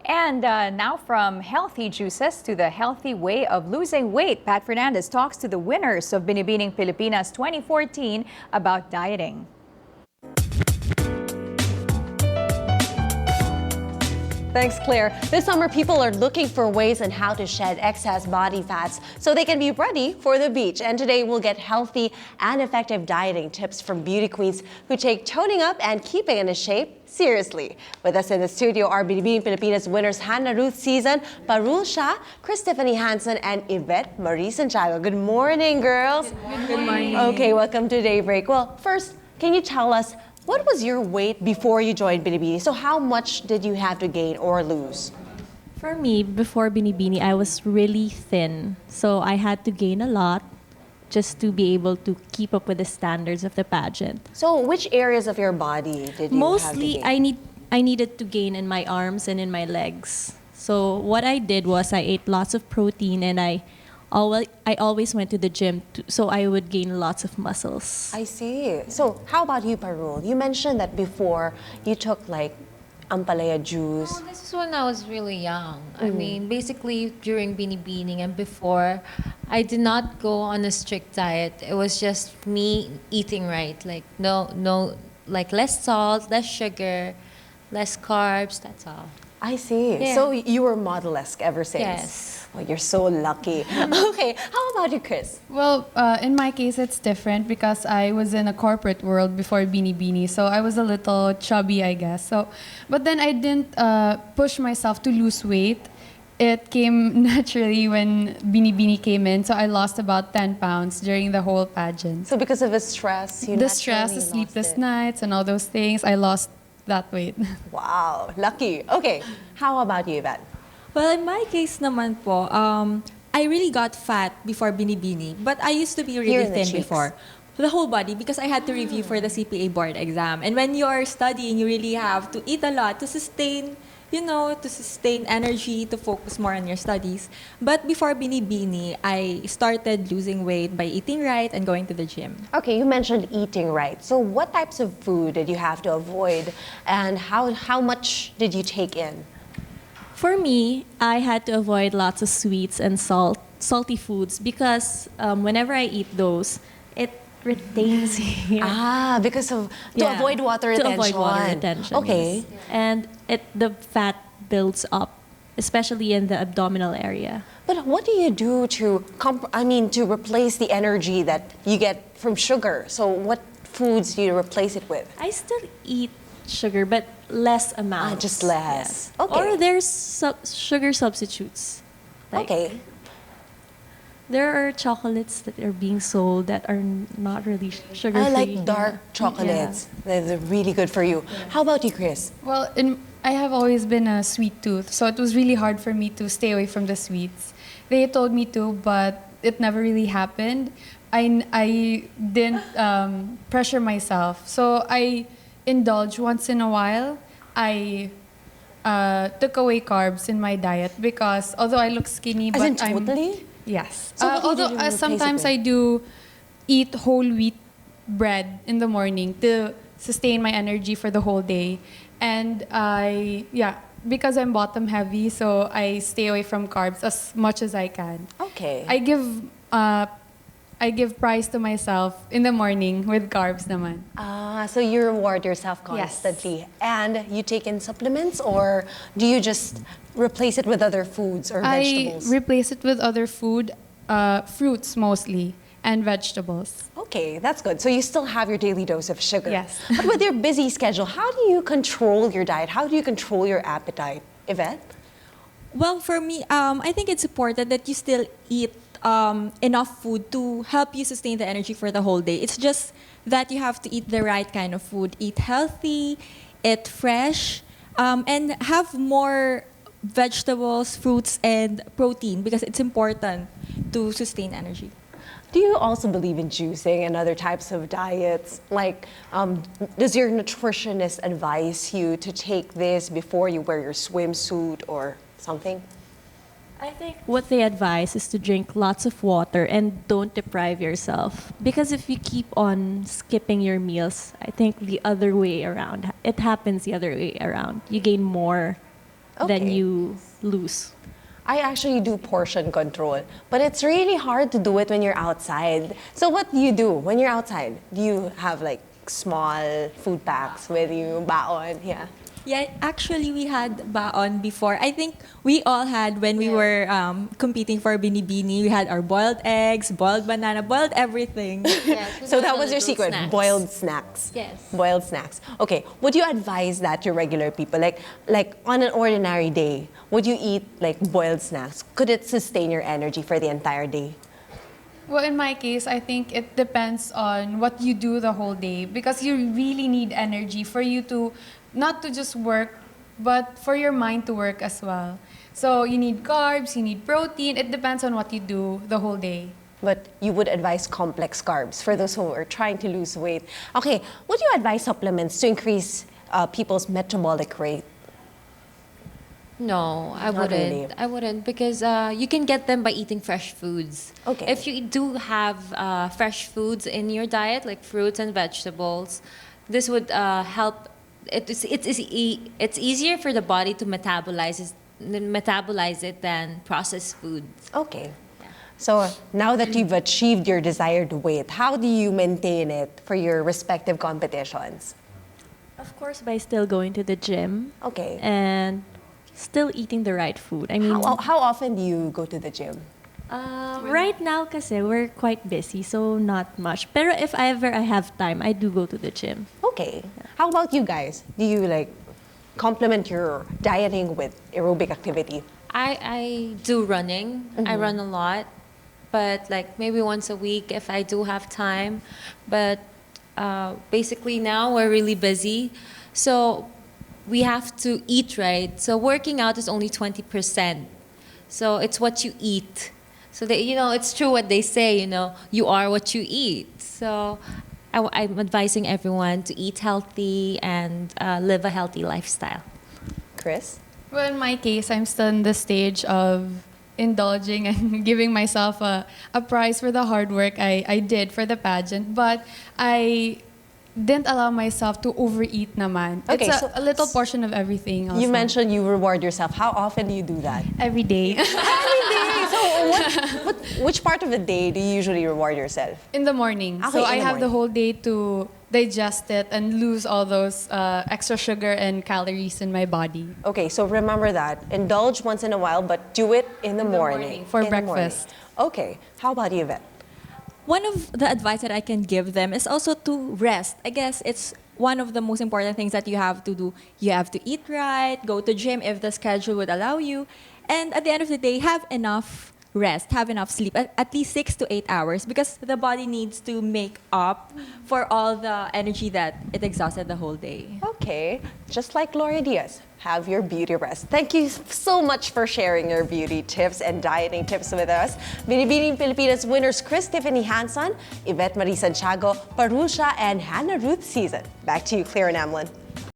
And now from healthy juices to the healthy way of losing weight, Pat Fernandez talks to the winners of Binibining Pilipinas 2014 about dieting. Thanks, Claire. This summer, people are looking for ways on how to shed excess body fats so they can be ready for the beach. And today, we'll get healthy and effective dieting tips from beauty queens who take toning up and keeping in shape seriously. With us in the studio are Binibining Pilipinas winners Hannah Ruth Sison, Parul, Shah, Kris, Tiffany, Hanson, and Yvethe Marie Santiago. Good morning, girls. Good morning. Okay, welcome to Daybreak. Well, first, can you tell us what was your weight before you joined Binibining? So how much did you have to gain or lose? For me, before Binibining, I was really thin. So I had to gain a lot just to be able to keep up with the standards of the pageant. So which areas of your body did you Mostly, have to gain? I needed to gain in my arms and in my legs. So what I did was I ate lots of protein and I always went to the gym so I would gain lots of muscles. I see. So how about you, Parul? You mentioned that before you took like ampalaya juice. Oh, this is when I was really young. I mean, basically during Binibining and before, I did not go on a strict diet. It was just me eating right. Like like less salt, less sugar, less carbs, that's all. I see. Yeah. So you were model-esque ever since? Yes. Oh, you're so lucky. Okay, how about you, Kris? Well, in my case, it's different because I was in a corporate world before Binibining, so I was a little chubby, I guess. But then I didn't push myself to lose weight. It came naturally when Binibining came in, so I lost about 10 pounds during the whole pageant. So because of the stress, you The stress, the naturally sleepless lost it. nights, and all those things, I lost that weight. Wow, lucky. Okay, how about you, Yvethe? Well, in my case naman po, I really got fat before Binibining, but I used to be Here really in the thin cheeks. before. The whole body, because I had to review for the CPA board exam. And when you're studying, you really have to eat a lot to sustain, to sustain energy, to focus more on your studies. But before Binibining, I started losing weight by eating right and going to the gym. Okay, you mentioned eating right. So what types of food did you have to avoid and how much did you take in? For me, I had to avoid lots of sweets and salty foods because whenever I eat those, it retains Ah, because of to Yeah, avoid water to retention. avoid water retention. Okay. yes. And the fat builds up, especially in the abdominal area. But what do you do to to replace the energy that you get from sugar? So what foods do you replace it with? I still eat sugar, but less amounts. Just less. Okay. Or there's sugar substitutes. Like, Okay. There are chocolates that are being sold that are not really sugar-free. I like dark chocolates. They're really good for you. How about you, Kris? Well, I have always been a sweet tooth, so it was really hard for me to stay away from the sweets. They told me to, but it never really happened. I didn't pressure myself, so I indulge once in a while. I took away carbs in my diet because although I look skinny, As but in totally? Yes. So what do you do although to replace it sometimes with? I do eat whole wheat bread in the morning to sustain my energy for the whole day. And because I'm bottom heavy, so I stay away from carbs as much as I can. Okay. I give prize to myself in the morning with carbs naman. So you reward yourself Yes. constantly. And you take in supplements or do you just replace it with other foods or I vegetables? replace it with other food, fruits mostly, and vegetables. Okay, that's good. So you still have your daily dose of sugar. Yes. But with your busy schedule, how do you control your diet? How do you control your appetite? Yvethe? Well, for me, I think it's important that you still eat enough food to help you sustain the energy for the whole day. It's just that you have to eat the right kind of food. Eat healthy, eat fresh, and have more vegetables, fruits, and protein because it's important to sustain energy. Do you also believe in juicing and other types of diets? Like, does your nutritionist advise you to take this before you wear your swimsuit or something? I think what they advise is to drink lots of water and don't deprive yourself. Because if you keep on skipping your meals, I think the other way around, it happens the other way around. You gain more then Okay. you lose. I actually do portion control, but it's really hard to do it when you're outside. So what do you do when you're outside? Do you have like small food packs with you, baon? Yeah. Yeah, actually, we had baon before. I think we all had when we were competing for Binibini. We had our boiled eggs, boiled banana, boiled everything. So that was your secret, boiled snacks. Yes. Boiled snacks. Okay, would you advise that to regular people? Like on an ordinary day, would you eat like boiled snacks? Could it sustain your energy for the entire day? Well, in my case, I think it depends on what you do the whole day because you really need energy for you to not to just work, but for your mind to work as well. So you need carbs, you need protein. It depends on what you do the whole day. But you would advise complex carbs for those who are trying to lose weight. Okay, would you advise supplements to increase people's metabolic rate? No, I Not wouldn't. really. I wouldn't because you can get them by eating fresh foods. Okay. If you do have fresh foods in your diet, like fruits and vegetables, this would help. It's easier for the body to metabolize it than processed foods. Okay. So now that you've achieved your desired weight, how do you maintain it for your respective competitions? Of course, by still going to the gym Okay. and still eating the right food. I mean, How often do you go to the gym? right now kasi we're quite busy, so not much. Pero if ever I have time, I do go to the gym. Okay. How about you guys? Do you like complement your dieting with aerobic activity? I do running. I run a lot, but like maybe once a week if I do have time. But basically now we're really busy, so we have to eat right. So working out is only 20%. So it's what you eat. So that, it's true what they say, you are what you eat. So I'm advising everyone to eat healthy and live a healthy lifestyle. Kris? Well, in my case, I'm still in the stage of indulging and giving myself a prize for the hard work I did for the pageant. But I didn't allow myself to overeat naman. Okay, It's so- a little portion of everything also. You mentioned you reward yourself. How often do you do that? every day. So which part of the day do you usually reward yourself? In the morning. Okay, So in I the have the morning. whole day to digest it and lose all those extra sugar and calories in my body. Okay, so remember that. Indulge once in a while, but do it in the morning. for In the morning. breakfast. Okay, how about you, Yvethe? One of the advice that I can give them is also to rest. I guess it's one of the most important things that you have to do. You have to eat right, go to gym if the schedule would allow you, and at the end of the day, have enough rest, have enough sleep, at least 6 to 8 hours, because the body needs to make up for all the energy that it exhausted the whole day. Okay, just like Gloria Diaz, have your beauty rest. Thank you so much for sharing your beauty tips and dieting tips with us. Binibining Pilipinas winners Kris, Tiffany, Hanson, Yvette Marie Santiago, Parul, Shah, and Hannah Ruth Sison. Back to you, Claire and Emlyn.